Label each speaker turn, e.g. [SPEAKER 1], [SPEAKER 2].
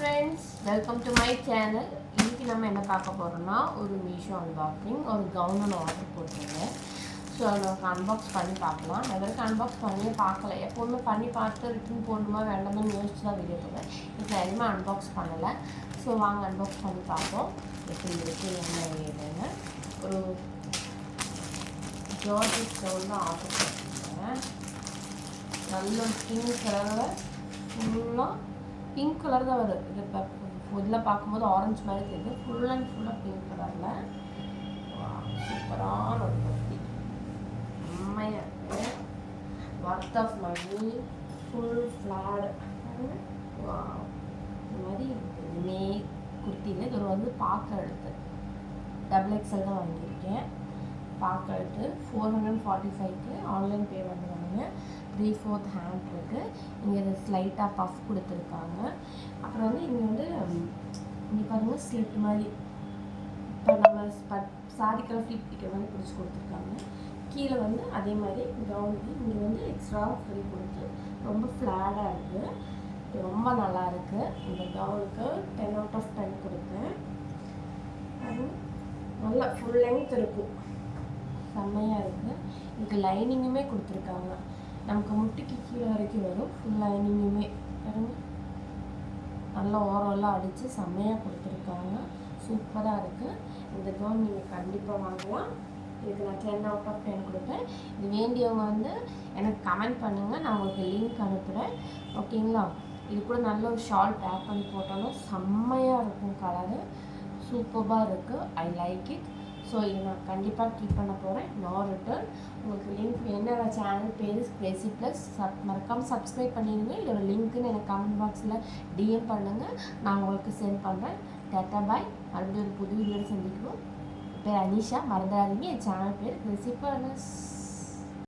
[SPEAKER 1] Friends, welcome to my channel. இன்றைக்கி நம்ம என்ன பார்க்க போகிறோம்னா ஒரு மீஷோ அன்பாக்சிங். ஒரு கவுன் ஒன்று ஆர்டர் போட்டிருந்தேன். ஸோ அதை நமக்கு அன்பாக்ஸ் பண்ணி பார்க்கலாம். நான் வரைக்கும் அன்பாக்ஸ் பண்ணியே பார்க்கல. எப்போவுமே பண்ணி பார்த்து ரிட்டன் போடணுமா வேண்டாம்னு யோசிச்சு தான் வீடியோ போடுவேன். இப்போ எதுவுமே அன்பாக்ஸ் பண்ணலை. ஸோ வாங்க அன்பாக்ஸ் பண்ணி பார்ப்போம் எப்படி இருக்குது என்ன ஏதுன்னு. ஒரு ஜார்ஜஸ் கவுன் தான் ஆர்டர் பண்ணியிருந்தேன். நல்ல பிங்க் கலரில் ஃபுல்லாக பிங்க் கலர் தான் வருது. இது இதில் பார்க்கும்போது ஆரஞ்சு மாதிரி தெரியுது. ஃபுல் அண்ட் ஃபுல்லாக பிங்க் கலரில் சூப்பரான ஒரு பத்தி செம்மையாக இருக்குது. Worth of money, full flat. இந்த மாதிரி மே குர்த்தியில் இது வந்து பார்க்க எடுத்து XXL தான் வாங்கியிருக்கேன். பார்க்க எடுத்து 445க்கு ஆன்லைன் பே பண்ணுவாங்க. 3/4 ஹேண்ட் இருக்குது. இங்கே இது ஸ்லைட்டாக பஃப் கொடுத்துருக்காங்க. அப்புறம் வந்து இங்கே வந்து இங்கே பாருங்கள் ஸ்லிட் மாதிரி இப்போ நம்ம சாரிக்கெல்லாம் ஃபிட் பிடிக்கிற மாதிரி பிடிச்சி கொடுத்துருக்காங்க. கீழே வந்து அதே மாதிரி கவுனுக்கு இங்கே வந்து எக்ஸ்ட்ரா ஃப்ரீ கொடுத்து ரொம்ப ஃப்ளாடாக இருக்குது. ரொம்ப நல்லா இருக்குது. இந்த கவுனுக்கு 10 out of 10 கொடுத்தேன். அது நல்லா ஃபுல் லென்த் இருக்கும். செம்மையாக இருக்குது. இதுக்கு லைனிங்குமே கொடுத்துருக்காங்க. நமக்கு முட்டிக்கு கீழே வரைக்கும் வரும். ஃபுல் லைனிங்குமே பாருங்க, நல்லா ஓரெல்லாம் அடித்து செம்மையாக கொடுத்துருக்காங்க. சூப்பராக இருக்குது. இந்த கவுன் நீங்கள் கண்டிப்பாக வாங்கலாம். இதுக்கு நான் 10 out of 10 கொடுப்பேன். இது வேண்டியவங்க வந்து எனக்கு கமெண்ட் பண்ணுங்கள், நான் உங்களுக்கு லிங்க் அனுப்புகிறேன். ஓகேங்களா? இது கூட நல்ல ஒரு ஷால் டேப் பண்ணி போட்டாலும் செம்மையாக இருக்கும். கலரு சூப்பராக இருக்குது. I like it. ஸோ இதை நான் கண்டிப்பாக கீப் பண்ண போகிறேன். No return. உங்களுக்கு லிங்க் என்ன சேனல் பேர் கிரேசி ப்ளஸ் மறக்காமல் சப்ஸ்கிரைப் பண்ணிடுங்க. இதோட லிங்க்குன்னு எனக்கு கமெண்ட் பாக்ஸில் டிஎம் பண்ணுங்கள். நான் உங்களுக்கு சென்ட் பண்ணுறேன். டாட்டா பாய். மறுபடியும் ஒரு புது வீடியோவில் சந்திக்குவோம். பேர் அனிஷா. மறந்துடாதீங்க, என் சேனல் பேர் கிரேசி ப்ளஸ்.